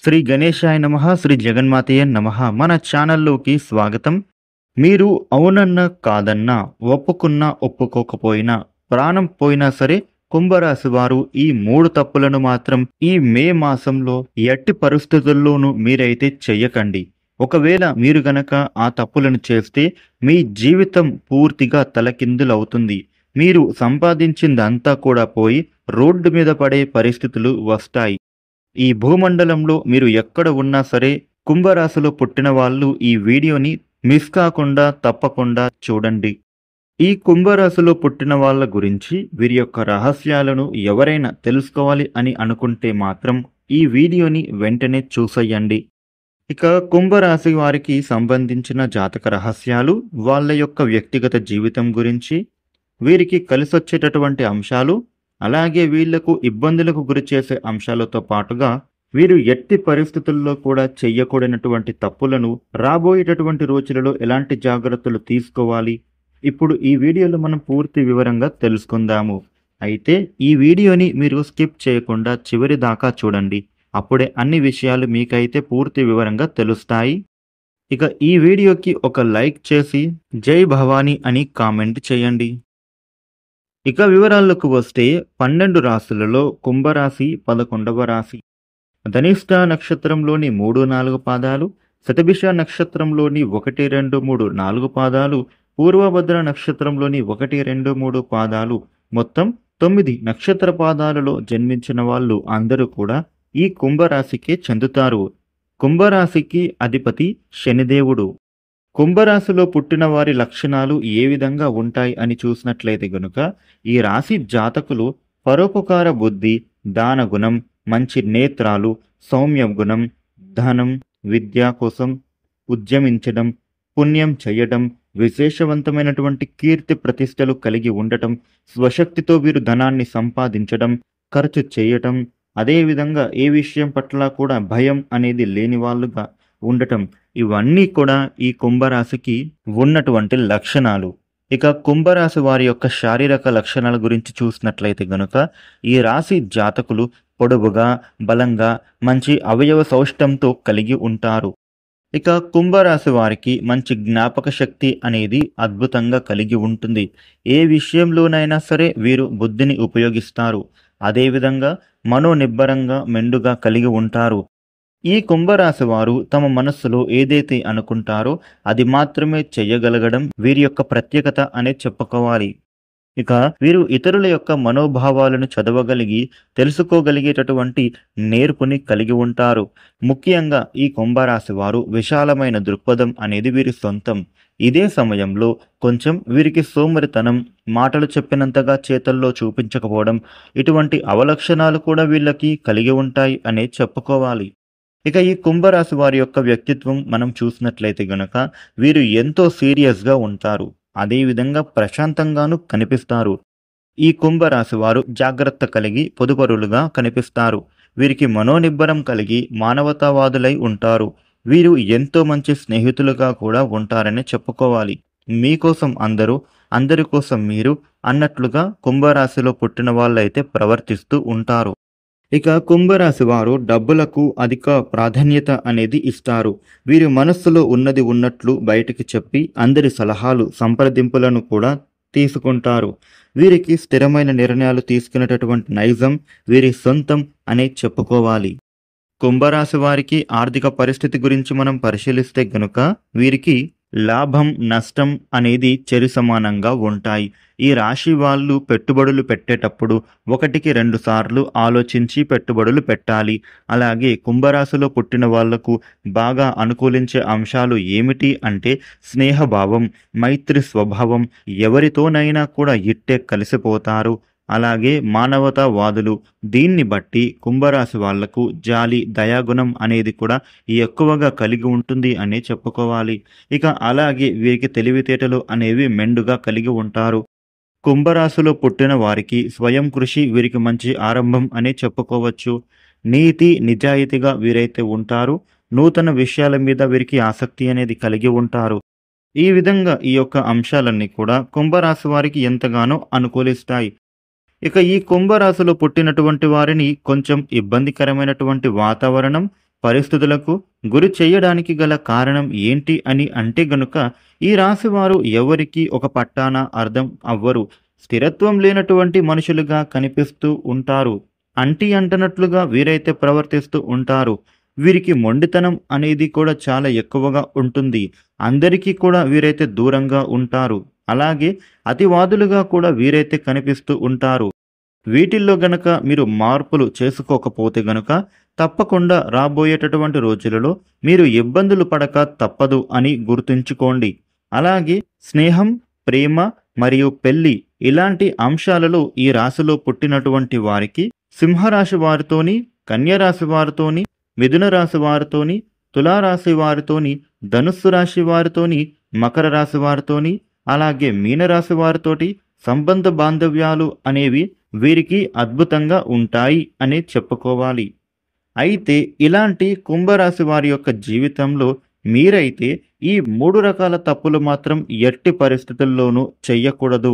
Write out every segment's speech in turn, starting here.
శ్రీ గణేశాయ నమః, శ్రీ జగన్మాతయే నమః. మన ఛానల్లోకి స్వాగతం. మీరు అవునన్నా కాదన్నా, ఒప్పుకున్నా ఒప్పుకోకపోయినా, ప్రాణం పోయినా సరే కుంభరాశి వారు ఈ 3 తప్పులను మాత్రం ఈ మే మాసంలో ఎట్టి పరిస్థితుల్లోనూ మీరైతే చెయ్యకండి. ఒకవేళ మీరు గనక ఆ తప్పులను చేస్తే మీ జీవితం పూర్తిగా తలకిందులవుతుంది. మీరు సంపాదించిందంతా కూడా పోయి రోడ్డు మీద పడే పరిస్థితులు వస్తాయి. ఈ భూమండలంలో మీరు ఎక్కడ ఉన్నా సరే కుంభరాశిలో పుట్టిన వాళ్ళు ఈ వీడియోని మిస్ కాకుండా తప్పకుండా చూడండి. ఈ కుంభరాశిలో పుట్టిన వాళ్ళ గురించి వీరి యొక్క రహస్యాలను ఎవరైనా తెలుసుకోవాలి అని అనుకుంటే మాత్రం ఈ వీడియోని వెంటనే చూసేయండి. ఇక కుంభరాశి వారికి సంబంధించిన జాతక రహస్యాలు, వాళ్ళ యొక్క వ్యక్తిగత జీవితం గురించి, వీరికి కలిసొచ్చేటటువంటి అంశాలు, అలాగే వీళ్లకు ఇబ్బందులకు గురిచేసే అంశాలతో పాటుగా వీరు ఎట్టి పరిస్థితుల్లో కూడా చెయ్యకూడనటువంటి తప్పులను రాబోయేటటువంటి రోజులలో ఎలాంటి జాగ్రత్తలు తీసుకోవాలి, ఇప్పుడు ఈ వీడియోలో మనం పూర్తి వివరంగా తెలుసుకుందాము. అయితే ఈ వీడియోని మీరు స్కిప్ చేయకుండా చివరి దాకా చూడండి. అప్పుడే అన్ని విషయాలు మీకైతే పూర్తి వివరంగా తెలుస్తాయి. ఇక ఈ వీడియోకి ఒక లైక్ చేసి జై భవానీ అని కామెంట్ చేయండి. ఇక వివరాల్లోకి వస్తే 12 రాశులలో కుంభరాశి 11వ రాశి. ధనిష్ట నక్షత్రంలోని 3-4 పాదాలు, శతభిష నక్షత్రంలోని 1, 2, 3, 4 పాదాలు, పూర్వభద్ర నక్షత్రంలోని 1, 2, 3 పాదాలు, మొత్తం 9 నక్షత్ర పాదాలలో జన్మించిన వాళ్ళు అందరూ కూడా ఈ కుంభరాశికే చెందుతారు. కుంభరాశికి అధిపతి శనిదేవుడు. కుంభరాశిలో పుట్టిన వారి లక్షణాలు ఏ విధంగా ఉంటాయి అని చూసినట్లయితే గనుక ఈ రాశి జాతకులు పరోపకార బుద్ధి, దాన గుణం, మంచి నేత్రాలు, సౌమ్య గుణం, ధనం, విద్య కోసం ఉద్యమించడం, పుణ్యం చేయడం, విశేషవంతమైనటువంటి కీర్తి ప్రతిష్టలు కలిగి ఉండటం, స్వశక్తితో వీరు ధనాన్ని సంపాదించడం, ఖర్చు చేయటం, అదేవిధంగా ఏ విషయం పట్ల కూడా భయం అనేది లేని వాళ్ళుగా ఉండటం, ఇవన్నీ కూడా ఈ కుంభరాశికి ఉన్నటువంటి లక్షణాలు. ఇక కుంభరాశి వారి యొక్క శారీరక లక్షణాల గురించి చూసినట్లయితే గనుక ఈ రాశి జాతకులు పొడవుగా, బలంగా, మంచి అవయవ సౌష్టంతో కలిగి ఉంటారు. ఇక కుంభరాశి వారికి మంచి జ్ఞాపక శక్తి అనేది అద్భుతంగా కలిగి ఉంటుంది. ఏ విషయంలోనైనా సరే వీరు బుద్ధిని ఉపయోగిస్తారు. అదేవిధంగా మనోనిబ్బరంగా మెండుగా కలిగి ఉంటారు. ఈ కుంభరాశి వారు తమ మనస్సులో ఏదైతే అనుకుంటారో అది మాత్రమే చెయ్యగలగడం వీరి యొక్క ప్రత్యేకత అనే చెప్పుకోవాలి. ఇక వీరు ఇతరుల యొక్క మనోభావాలను చదవగలిగి తెలుసుకోగలిగేటటువంటి నేర్పుని కలిగి ఉంటారు. ముఖ్యంగా ఈ కుంభరాశి వారు విశాలమైన దృక్పథం అనేది వీరి సొంతం. ఇదే సమయంలో కొంచెం వీరికి సోమరితనం, మాటలు చెప్పినంతగా చేతల్లో చూపించకపోవడం, ఇటువంటి అవలక్షణాలు కూడా వీళ్ళకి కలిగి ఉంటాయి అనే చెప్పుకోవాలి. ఇక ఈ కుంభరాశి వారి యొక్క వ్యక్తిత్వం మనం చూసినట్లయితే గనక వీరు ఎంతో సీరియస్గా ఉంటారు. అదేవిధంగా ప్రశాంతంగాను కనిపిస్తారు. ఈ కుంభరాశి వారు జాగ్రత్త కలిగి పొదుపరులుగా కనిపిస్తారు. వీరికి మనోనిబ్బరం కలిగి మానవతావాదులై ఉంటారు. వీరు ఎంతో మంచి స్నేహితులుగా కూడా ఉంటారని చెప్పుకోవాలి. మీకోసం అందరూ, అందరి కోసం మీరు అన్నట్లుగా కుంభరాశిలో పుట్టిన వాళ్ళైతే ప్రవర్తిస్తూ ఉంటారు. ఇక కుంభరాశి వారు డబ్బులకు అధిక ప్రాధాన్యత అనేది ఇస్తారు. వీరి మనస్సులో ఉన్నది ఉన్నట్లు బయటికి చెప్పి అందరి సలహాలు, సంప్రదింపులను కూడా తీసుకుంటారు. వీరికి స్థిరమైన నిర్ణయాలు తీసుకునేటటువంటి నైజం వీరి సొంతం అనే చెప్పుకోవాలి. కుంభరాశి వారికి ఆర్థిక పరిస్థితి గురించి మనం పరిశీలిస్తే గనుక వీరికి లాభం, నష్టం అనేది చెరి సమానంగా ఉంటాయి. ఈ రాశి వాళ్ళు పెట్టుబడులు పెట్టేటప్పుడు 1-2 సార్లు ఆలోచించి పెట్టుబడులు పెట్టాలి. అలాగే కుంభరాశిలో పుట్టిన వాళ్లకు బాగా అనుకూలించే అంశాలు ఏమిటి అంటే స్నేహభావం, మైత్రి స్వభావం, ఎవరితోనైనా కూడా ఇట్టే కలిసిపోతారు. అలాగే మానవతావాదులు. దీన్ని బట్టి కుంభరాశి వాళ్లకు జాలి, దయాగుణం అనేది కూడా ఎక్కువగా కలిగి ఉంటుంది అనే చెప్పుకోవాలి. ఇక అలాగే వీరికి తెలివితేటలు అనేవి మెండుగా కలిగి ఉంటారు. కుంభరాశిలో పుట్టిన వారికి స్వయం కృషి వీరికి మంచి ఆరంభం అనే చెప్పుకోవచ్చు. నీతి, నిజాయితీగా వీరైతే ఉంటారు. నూతన విషయాల మీద వీరికి ఆసక్తి అనేది కలిగి ఉంటారు. ఈ విధంగా ఈ యొక్క అంశాలన్నీ కూడా కుంభరాశి వారికి ఎంతగానో అనుకూలిస్తాయి. ఇక ఈ కుంభరాశిలో పుట్టినటువంటి వారిని కొంచెం ఇబ్బందికరమైనటువంటి వాతావరణం, పరిస్థితులకు గురి చేయడానికి గల కారణం ఏంటి అని అంటే గనుక ఈ రాశి వారు ఎవరికి ఒక పట్టాన అర్థం అవ్వరు. స్థిరత్వం లేనటువంటి మనుషులుగా కనిపిస్తూ ఉంటారు. అంటి అంటనట్లుగా వీరైతే ప్రవర్తిస్తూ ఉంటారు. వీరికి మొండితనం అనేది కూడా చాలా ఎక్కువగా ఉంటుంది. అందరికీ కూడా వీరైతే దూరంగా ఉంటారు. అలాగే అతివాదులుగా కూడా వీరైతే కనిపిస్తూ ఉంటారు. వీటిల్లో గనక మీరు మార్పులు చేసుకోకపోతే గనుక తప్పకుండా రాబోయేటటువంటి రోజులలో మీరు ఇబ్బందులు పడక తప్పదు అని గుర్తుంచుకోండి. అలాగే స్నేహం, ప్రేమ మరియు పెళ్లి ఇలాంటి అంశాలలో ఈ రాశిలో పుట్టినటువంటి వారికి సింహరాశి వారితోని, కన్యరాశి వారితోని, మిథున రాశి వారితోని, తులారాశి వారితోని, ధనుస్సు రాశి వారితోని, మకర రాశి వారితోని, అలాగే మీనరాశి వారితోటి సంబంధ బాంధవ్యాలు అనేవి వీరికి అద్భుతంగా ఉంటాయి అనే చెప్పుకోవాలి. అయితే ఇలాంటి కుంభరాశి వారి యొక్క జీవితంలో మీరైతే ఈ 3 రకాల తప్పులు మాత్రం ఎట్టి పరిస్థితుల్లోనూ చెయ్యకూడదు.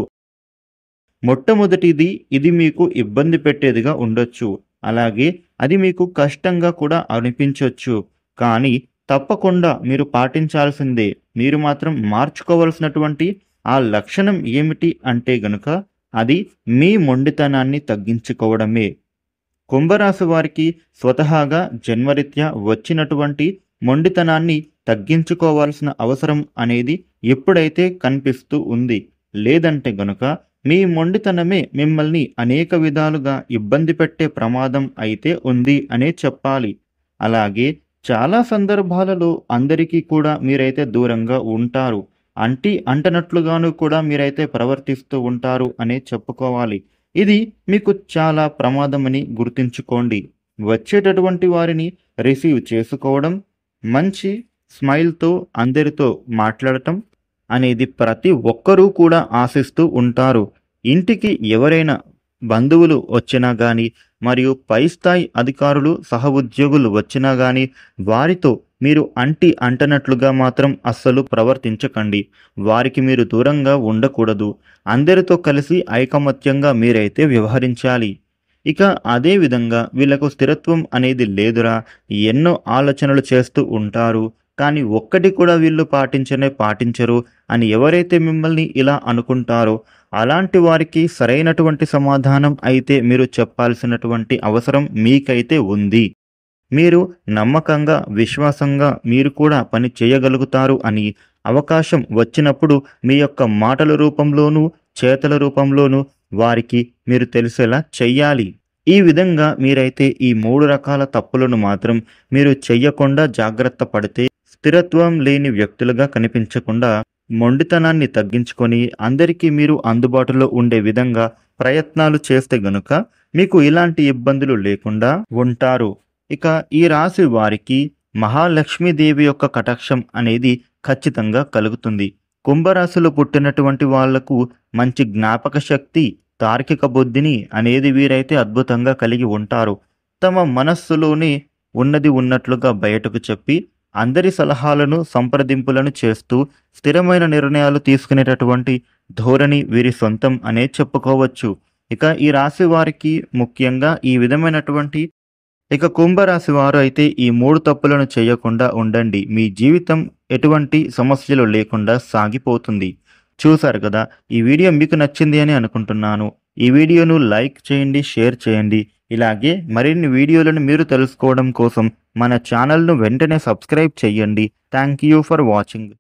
మొట్టమొదటిది, ఇది మీకు ఇబ్బంది పెట్టేదిగా ఉండొచ్చు. అలాగే అది మీకు కష్టంగా కూడా అనిపించొచ్చు. కానీ తప్పకుండా మీరు పాటించాల్సిందే. మీరు మాత్రం మార్చుకోవలసినటువంటి ఆ లక్షణం ఏమిటి అంటే గనుక అది మీ మొండితనాన్ని తగ్గించుకోవడమే. కుంభరాశి వారికి స్వతహాగా జన్మరీత్యా వచ్చినటువంటి మొండితనాన్ని తగ్గించుకోవాల్సిన అవసరం అనేది ఎప్పుడైతే కనిపిస్తూ ఉంది. లేదంటే గనుక మీ మొండితనమే మిమ్మల్ని అనేక విధాలుగా ఇబ్బంది పెట్టే ప్రమాదం అయితే ఉంది అనే చెప్పాలి. అలాగే చాలా సందర్భాలలో అందరికీ కూడా మీరైతే దూరంగా ఉంటారు. అంటనట్లుగాను కూడా మీరైతే ప్రవర్తిస్తూ ఉంటారు అనే చెప్పుకోవాలి. ఇది మీకు చాలా ప్రమాదమని గుర్తుంచుకోండి. వచ్చేటటువంటి వారిని రిసీవ్ చేసుకోవడం, మంచి స్మైల్తో అందరితో మాట్లాడటం అనేది ప్రతి ఒక్కరూ కూడా ఆశిస్తూ ఉంటారు. ఇంటికి ఎవరైనా బంధువులు వచ్చినా కానీ, మరియు పై స్థాయి అధికారులు, సహ ఉద్యోగులు వచ్చినా కానీ వారితో మీరు అంటనట్లుగా మాత్రం అస్సలు ప్రవర్తించకండి. వారికి మీరు దూరంగా ఉండకూడదు. అందరితో కలిసి ఐకమత్యంగా మీరైతే వ్యవహరించాలి. ఇక అదే విధంగా వీళ్ళకు స్థిరత్వం అనేది లేదురా, ఎన్నో ఆలోచనలు చేస్తూ ఉంటారు, కానీ ఒక్కటి కూడా వీళ్ళు పాటించరు అని ఎవరైతే మిమ్మల్ని ఇలా అనుకుంటారో అలాంటి వారికి సరైనటువంటి సమాధానం అయితే మీరు చెప్పాల్సినటువంటి అవసరం మీకైతే ఉంది. మీరు నమ్మకంగా, విశ్వాసంగా మీరు కూడా పని చేయగలుగుతారు అని అవకాశం వచ్చినప్పుడు మీ యొక్క మాటల రూపంలోనూ, చేతల రూపంలోనూ వారికి మీరు తెలిసేలా చెయ్యాలి. ఈ విధంగా మీరైతే ఈ 3 రకాల తప్పులను మాత్రం మీరు చెయ్యకుండా జాగ్రత్త పడితే స్థిరత్వం లేని వ్యక్తులుగా కనిపించకుండా మొండితనాన్ని తగ్గించుకొని అందరికీ మీరు అందుబాటులో ఉండే విధంగా ప్రయత్నాలు చేస్తే గనుక మీకు ఇలాంటి ఇబ్బందులు లేకుండా ఉంటారు. ఇక ఈ రాశి వారికి మహాలక్ష్మీదేవి యొక్క కటాక్షం అనేది ఖచ్చితంగా కలుగుతుంది. కుంభరాశిలో పుట్టినటువంటి వాళ్లకు మంచి జ్ఞాపక శక్తి, తార్కిక బుద్ధిని అనేది వీరైతే అద్భుతంగా కలిగి ఉంటారు. తమ మనస్సులోనే ఉన్నది ఉన్నట్లుగా బయటకు చెప్పి అందరి సలహాలను, సంప్రదింపులను చేస్తూ స్థిరమైన నిర్ణయాలు తీసుకునేటటువంటి ధోరణి వీరి సొంతం అనే చెప్పుకోవచ్చు. ఇక ఈ రాశి వారికి ముఖ్యంగా ఈ విధమైనటువంటి కుంభరాశి వారు అయితే ఈ 3 తప్పులను చేయకుండా ఉండండి. మీ జీవితం ఎటువంటి సమస్యలు లేకుండా సాగిపోతుంది. చూసారు కదా, ఈ వీడియో మీకు నచ్చింది అని అనుకుంటున్నాను. ఈ వీడియోను లైక్ చేయండి, షేర్ చేయండి. ఇలాగే మరిన్ని వీడియోలను మీరు తెలుసుకోవడం కోసం మన ఛానల్ను వెంటనే సబ్స్క్రైబ్ చేయండి. Thank you for watching.